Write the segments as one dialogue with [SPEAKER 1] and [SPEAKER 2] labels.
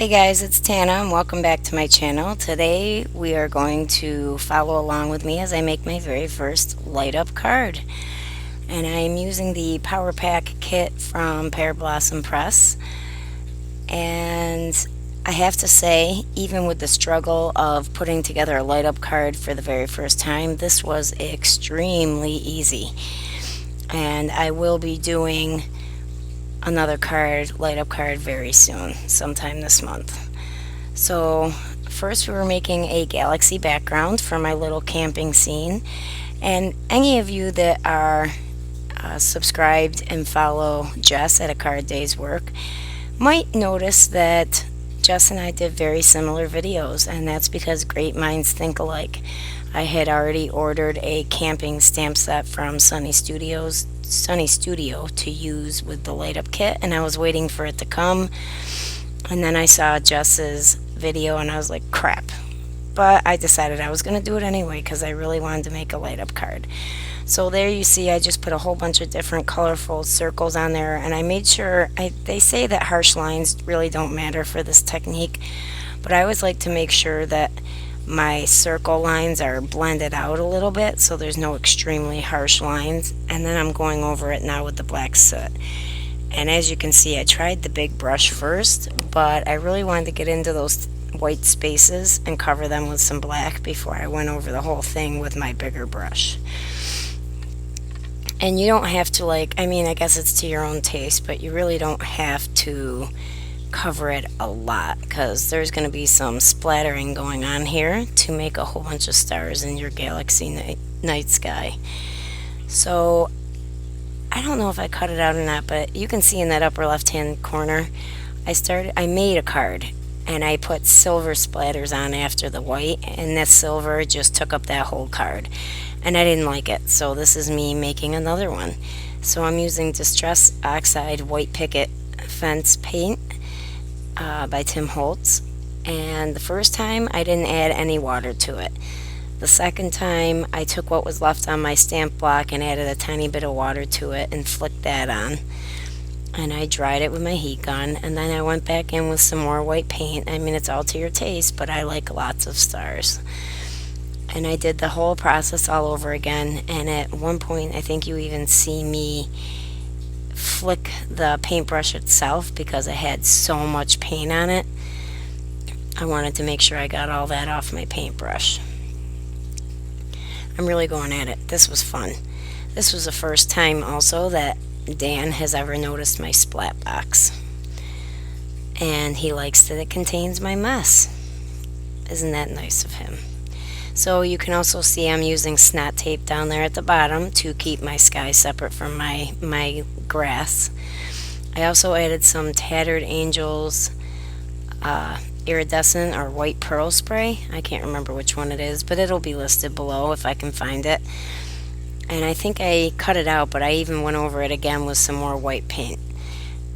[SPEAKER 1] Hey guys, it's Tana and welcome back to my channel. Today we are going to follow along with me as I make my very first light up card. And I am using the Power Pack kit from Pearblossompress. And I have to say, even with the struggle of putting together a light up card for the very first time, this was extremely easy. And I will be doing another light up card very soon, sometime this month. So first we were making a galaxy background for my little camping scene, and any of you that are subscribed and follow Jess at A Card Day's Work might notice that Jess and I did very similar videos, and that's because great minds think alike. I had already ordered a camping stamp set from Sunny Studio to use with the light up kit, and I was waiting for it to come, and then I saw Jess's video and I was like, crap. But I decided I was going to do it anyway because I really wanted to make a light up card. So there you see I just put a whole bunch of different colorful circles on there, and I made sure, they say that harsh lines really don't matter for this technique, but I always like to make sure that my circle lines are blended out a little bit so there's no extremely harsh lines. And then I'm going over it now with the black soot. And as you can see, I tried the big brush first, but I really wanted to get into those white spaces and cover them with some black before I went over the whole thing with my bigger brush. And you don't have to, I guess it's to your own taste, but you really don't have to cover it a lot because there's going to be some splattering going on here to make a whole bunch of stars in your galaxy night sky. So I don't know if I cut it out or not, but you can see in that upper left hand corner I made a card and I put silver splatters on after the white, and that silver just took up that whole card and I didn't like it, so this is me making another one. So I'm using Distress Oxide White Picket Fence Paint by Tim Holtz, and the first time I didn't add any water to it. The second time I took what was left on my stamp block and added a tiny bit of water to it and flicked that on, and I dried it with my heat gun, and then I went back in with some more white paint. I mean, it's all to your taste, but I like lots of stars. And I did the whole process all over again, and at one point I think you even see me flick the paintbrush itself because it had so much paint on it. I wanted to make sure I got all that off my paintbrush. I'm really going at it. This was fun. This was the first time also that Dan has ever noticed my splat box, and he likes that it contains my mess. Isn't that nice of him? So you can also see I'm using snot tape down there at the bottom to keep my sky separate from my grass. I also added some Tattered Angels iridescent or white pearl spray. I can't remember which one it is, but it'll be listed below if I can find it. And I think I cut it out, but I even went over it again with some more white paint.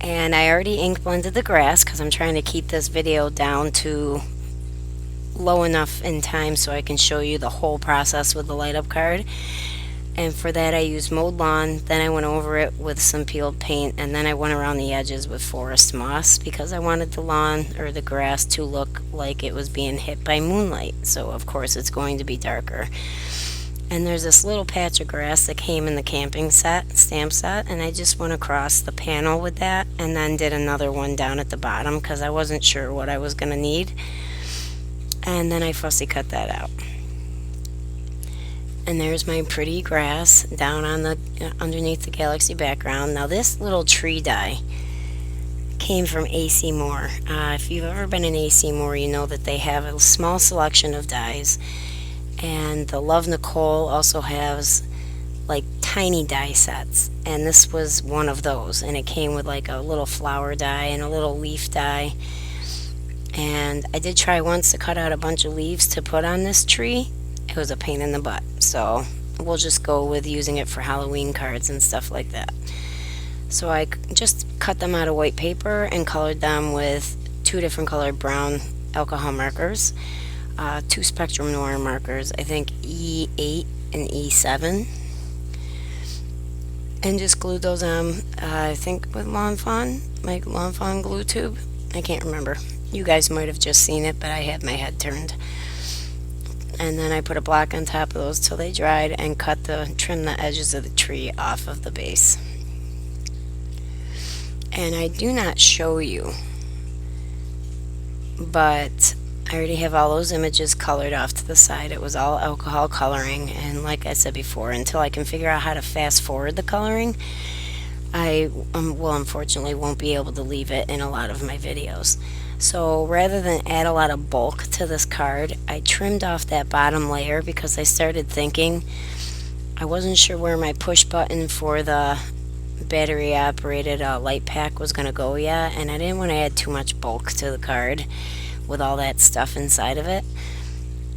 [SPEAKER 1] And I already ink blended the grass because I'm trying to keep this video down to low enough in time so I can show you the whole process with the light up card. And for that I used mowed lawn, then I went over it with some peeled paint, and then I went around the edges with forest moss because I wanted the lawn or the grass to look like it was being hit by moonlight, so of course it's going to be darker. And there's this little patch of grass that came in the camping stamp set, and I just went across the panel with that and then did another one down at the bottom because I wasn't sure what I was going to need. And then I fussy cut that out. And there's my pretty grass down on the underneath the galaxy background. Now this little tree die came from AC Moore. If you've ever been in AC Moore, you know that they have a small selection of dies. And the Love Nicole also has like tiny die sets, and this was one of those, and it came with like a little flower die and a little leaf die. And I did try once to cut out a bunch of leaves to put on this tree. It was a pain in the butt, so we'll just go with using it for Halloween cards and stuff like that. So I just cut them out of white paper and colored them with two different colored brown alcohol markers, two Spectrum Noir markers, I think E8 and E7, and just glued those on, I think with Lawn Fawn, my Lawn Fawn glue tube, I can't remember. You guys might have just seen it, but I had my head turned. And then I put a block on top of those till they dried and trim the edges of the tree off of the base. And I do not show you, but I already have all those images colored off to the side. It was all alcohol coloring, and like I said before, until I can figure out how to fast forward the coloring, I unfortunately won't be able to leave it in a lot of my videos. So rather than add a lot of bulk to this card, I trimmed off that bottom layer because I started thinking I wasn't sure where my push button for the battery operated light pack was going to go yet, and I didn't want to add too much bulk to the card with all that stuff inside of it.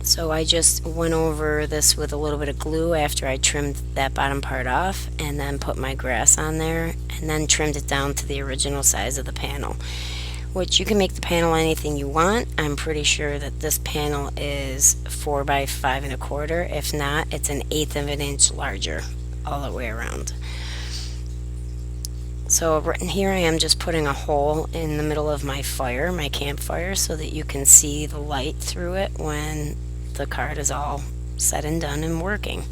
[SPEAKER 1] So I just went over this with a little bit of glue after I trimmed that bottom part off, and then put my grass on there, and then trimmed it down to the original size of the panel, which you can make the panel anything you want. I'm pretty sure that this panel is 4 by 5 1/4. If not, it's an 1/8 of an inch larger all the way around. So here I am just putting a hole in the middle of my fire, my campfire, so that you can see the light through it when the card is all said and done and working.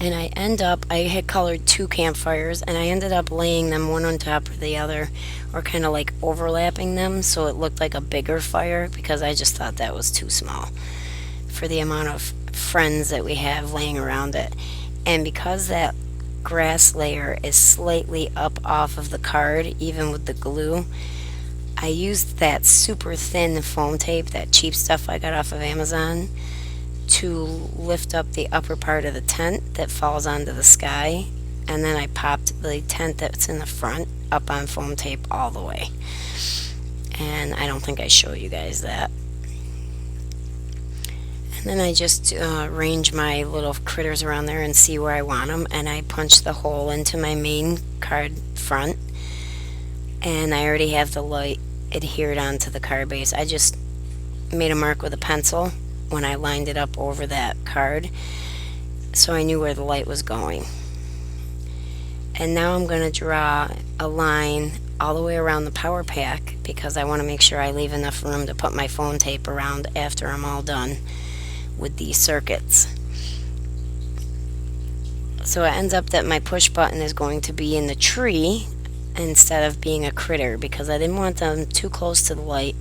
[SPEAKER 1] And I had colored 2 campfires, and I ended up laying them one on top of the other, or kind of like overlapping them, so it looked like a bigger fire, because I just thought that was too small for the amount of friends that we have laying around it. And because that grass layer is slightly up off of the card, even with the glue, I used that super thin foam tape, that cheap stuff I got off of Amazon, to lift up the upper part of the tent that falls onto the sky, and then I popped the tent that's in the front up on foam tape all the way. And I don't think I show you guys that. And then I just arrange my little critters around there and see where I want them, and I punch the hole into my main card front, and I already have the light adhered onto the card base. I just made a mark with a pencil when I lined it up over that card, so I knew where the light was going. And now I'm going to draw a line all the way around the power pack, because I want to make sure I leave enough room to put my foam tape around after I'm all done with these circuits. So it ends up that my push button is going to be in the tree instead of being a critter, because I didn't want them too close to the light,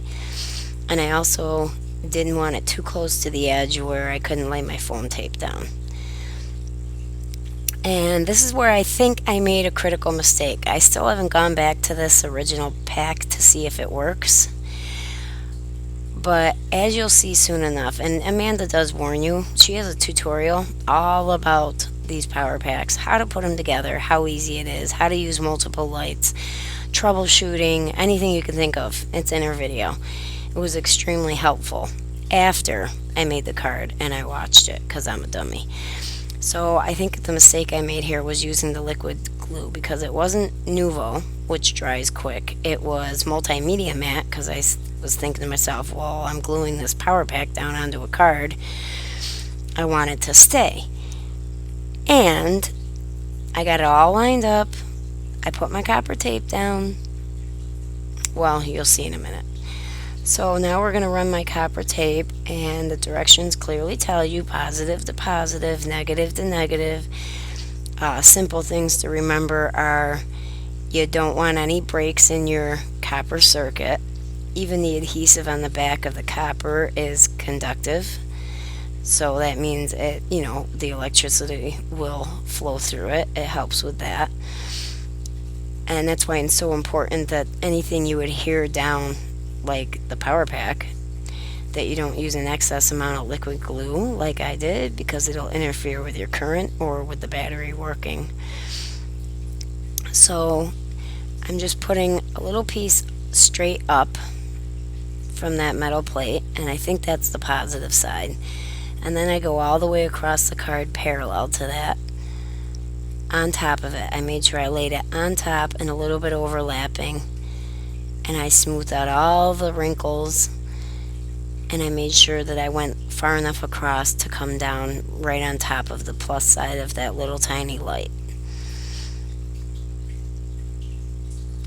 [SPEAKER 1] and I also didn't want it too close to the edge where I couldn't lay my foam tape down. And this is where I think I made a critical mistake. I still haven't gone back to this original pack to see if it works, but as you'll see soon enough, and Amanda does warn you, she has a tutorial all about these power packs, how to put them together, how easy it is, how to use multiple lights, troubleshooting, anything you can think of. It's in her video. It was extremely helpful after I made the card and I watched it, because I'm a dummy. So I think the mistake I made here was using the liquid glue, because it wasn't Nuvo, which dries quick. It was multimedia matte, because I was thinking to myself, well, I'm gluing this power pack down onto a card, I want it to stay. And I got it all lined up. I put my copper tape down. Well, you'll see in a minute. So now we're going to run my copper tape, and the directions clearly tell you positive to positive, negative to negative. Simple things to remember are you don't want any breaks in your copper circuit. Even the adhesive on the back of the copper is conductive, so that means the electricity will flow through it. It helps with that, and that's why it's so important that anything you adhere down, like the power pack, that you don't use an excess amount of liquid glue like I did, because it'll interfere with your current or with the battery working. So I'm just putting a little piece straight up from that metal plate, and I think that's the positive side, and then I go all the way across the card parallel to that, on top of it. I made sure I laid it on top and a little bit overlapping, and I smoothed out all the wrinkles, and I made sure that I went far enough across to come down right on top of the plus side of that little tiny light.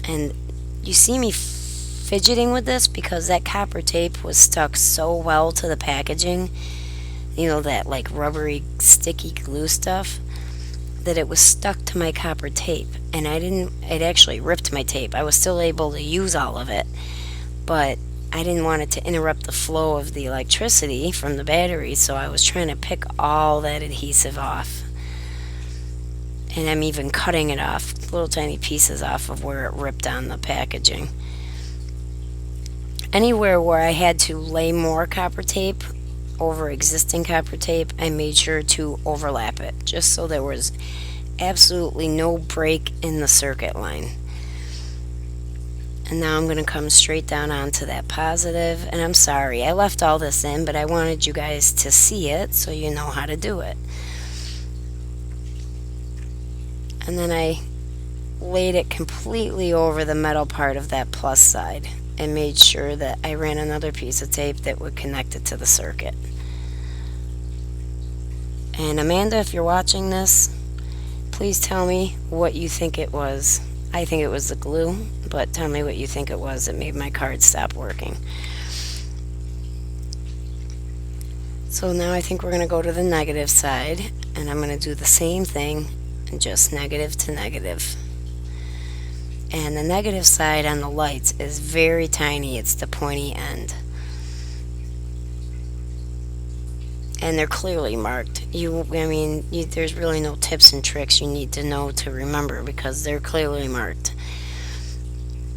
[SPEAKER 1] And you see me fidgeting with this because that copper tape was stuck so well to the packaging, you know, that like rubbery sticky glue stuff, that it was stuck to my copper tape, and it actually ripped my tape. I was still able to use all of it, but I didn't want it to interrupt the flow of the electricity from the battery, so I was trying to pick all that adhesive off. And I'm even cutting it off, little tiny pieces off of where it ripped on the packaging. Anywhere where I had to lay more copper tape over existing copper tape, I made sure to overlap it, just so there was absolutely no break in the circuit line. And now I'm going to come straight down onto that positive, and I'm sorry I left all this in, but I wanted you guys to see it so you know how to do it. And then I laid it completely over the metal part of that plus side and made sure that I ran another piece of tape that would connect it to the circuit. And Amanda, if you're watching this, please tell me what you think it was. I think it was the glue, but tell me what you think it was that made my card stop working. So now I think we're going to go to the negative side, and I'm going to do the same thing, and just negative to negative. And the negative side on the lights is very tiny. It's the pointy end. And they're clearly marked. There's really no tips and tricks you need to know to remember, because they're clearly marked.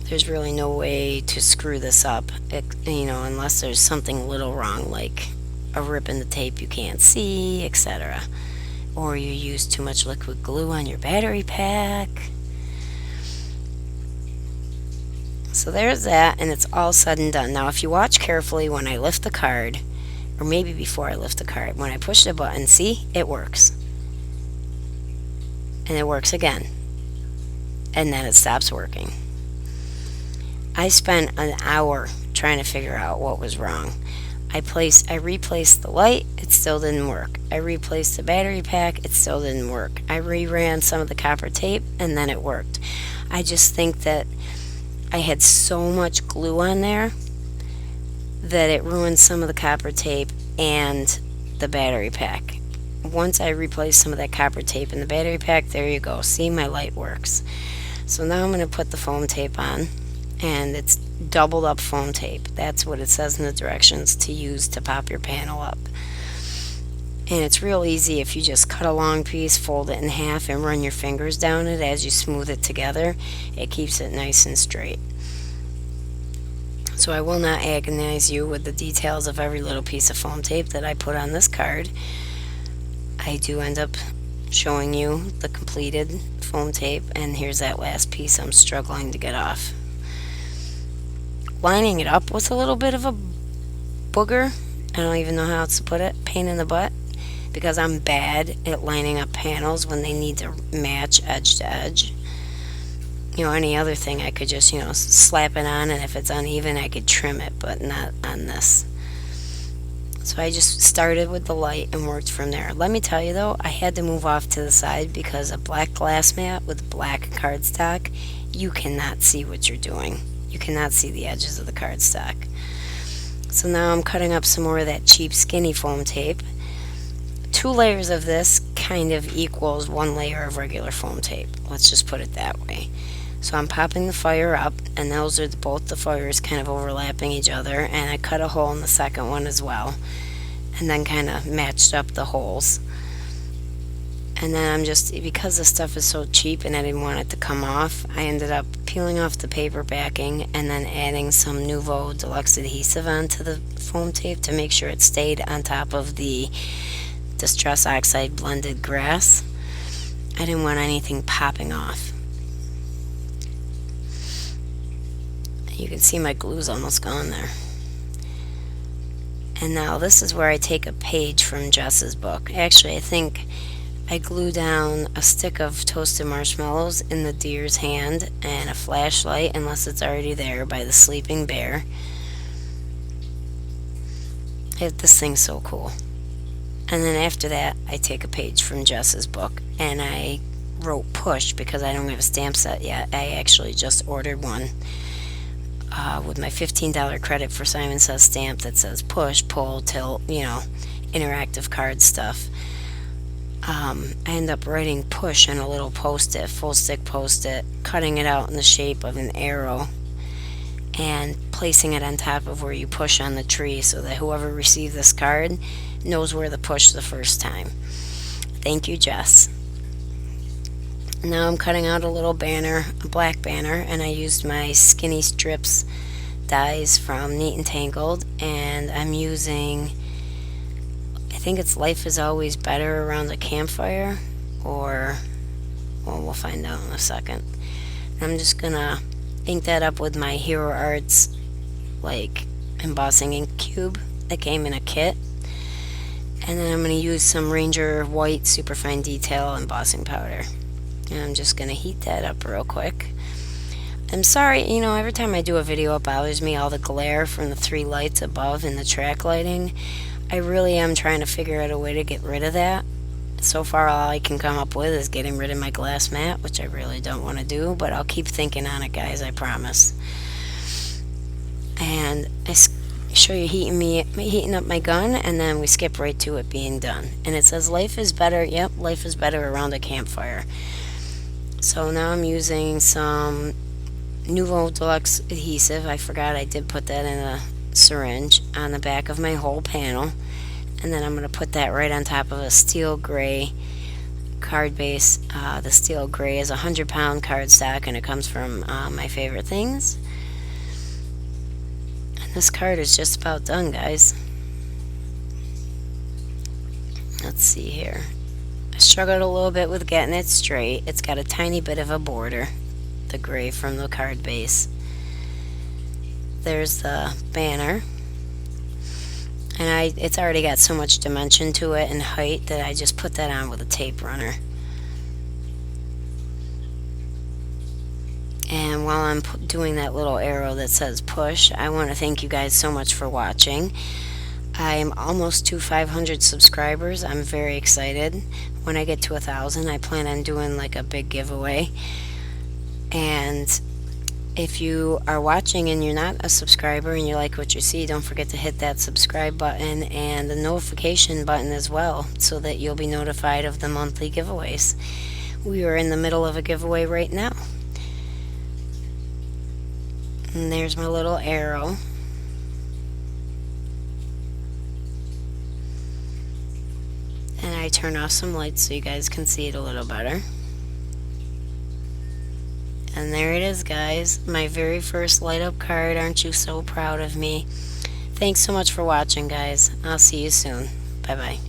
[SPEAKER 1] There's really no way to screw this up, unless there's something little wrong, like a rip in the tape you can't see, etc. Or you use too much liquid glue on your battery pack. So there's that, and it's all said and done. Now if you watch carefully when I lift the card, or maybe before I lift the card, when I push the button, see, it works. And it works again. And then it stops working. I spent an hour trying to figure out what was wrong. I replaced the light, it still didn't work. I replaced the battery pack, it still didn't work. I reran some of the copper tape, and then it worked. I just think that I had so much glue on there that it ruined some of the copper tape and the battery pack. Once I replaced some of that copper tape in the battery pack, there you go. See, my light works. So now I'm going to put the foam tape on, and it's doubled up foam tape. That's what it says in the directions to use to pop your panel up. And it's real easy if you just cut a long piece, fold it in half, and run your fingers down it as you smooth it together. It keeps it nice and straight. So I will not agonize you with the details of every little piece of foam tape that I put on this card. I do end up showing you the completed foam tape, and here's that last piece I'm struggling to get off. Lining it up was a little bit of a booger. I don't even know how else to put it. Pain in the butt, because I'm bad at lining up panels when they need to match edge to edge. Any other thing I could just, slap it on, and if it's uneven I could trim it, but not on this. So I just started with the light and worked from there. Let me tell you though, I had to move off to the side because a black glass mat with black cardstock, you cannot see what you're doing. You cannot see the edges of the cardstock. So now I'm cutting up some more of that cheap skinny foam tape. 2 layers of this kind of equals 1 layer of regular foam tape. Let's just put it that way. So I'm popping the fire up, and those are both the fires kind of overlapping each other, and I cut a hole in the second one as well, and then kind of matched up the holes. And then I'm just, because the stuff is so cheap and I didn't want it to come off, I ended up peeling off the paper backing and then adding some Nuvo Deluxe adhesive onto the foam tape to make sure it stayed on top of the Distress Oxide blended grass. I didn't want anything popping off. You can see my glue's almost gone there. And now this is where I take a page from Jess's book. Actually, I think I glue down a stick of toasted marshmallows in the deer's hand and a flashlight, unless it's already there, by the sleeping bear. This thing's so cool. And then after that, I take a page from Jess's book, and I wrote push because I don't have a stamp set yet. I actually just ordered one. with my $15 credit for Simon Says stamp that says push, pull, tilt, interactive card stuff. I end up writing push in a little post-it, full stick post-it, cutting it out in the shape of an arrow and placing it on top of where you push on the tree so that whoever received this card knows where to push the first time. Thank you, Jess. Now I'm cutting out a little banner, a black banner, and I used my Skinny Strips dies from Neat and Tangled, and I'm using, I think it's Life is Always Better Around the Campfire, or, well, we'll find out in a second. I'm just gonna ink that up with my Hero Arts, like, embossing ink cube that came in a kit. And then I'm going to use some Ranger White Superfine Detail embossing powder. And I'm just going to heat that up real quick. I'm sorry, every time I do a video it bothers me, all the glare from the 3 lights above and the track lighting. I really am trying to figure out a way to get rid of that. So far all I can come up with is getting rid of my glass mat, which I really don't want to do, but I'll keep thinking on it, guys, I promise. And I show you heating up my gun, and then we skip right to it being done. And it says life is better. Yep, life is better around a campfire. So now I'm using some Nouveau Deluxe adhesive. I forgot I did put that in a syringe on the back of my whole panel. And then I'm going to put that right on top of a steel gray card base. The steel gray is a 100-pound cardstock, and it comes from My Favorite Things. And this card is just about done, guys. Let's see here. I struggled a little bit with getting it straight. It's got a tiny bit of a border, the gray from the card base. There's the banner. And it's already got so much dimension to it and height that I just put that on with a tape runner. And while I'm doing that little arrow that says push, I want to thank you guys so much for watching. I'm almost to 500 subscribers. I'm very excited. When I get to 1,000, I plan on doing like a big giveaway. And if you are watching and you're not a subscriber and you like what you see, don't forget to hit that subscribe button and the notification button as well, so that you'll be notified of the monthly giveaways. We are in the middle of a giveaway right now. And there's my little arrow. And I turn off some lights so you guys can see it a little better. And there it is, guys. My very first light up card. Aren't you so proud of me? Thanks so much for watching, guys. I'll see you soon. Bye-bye.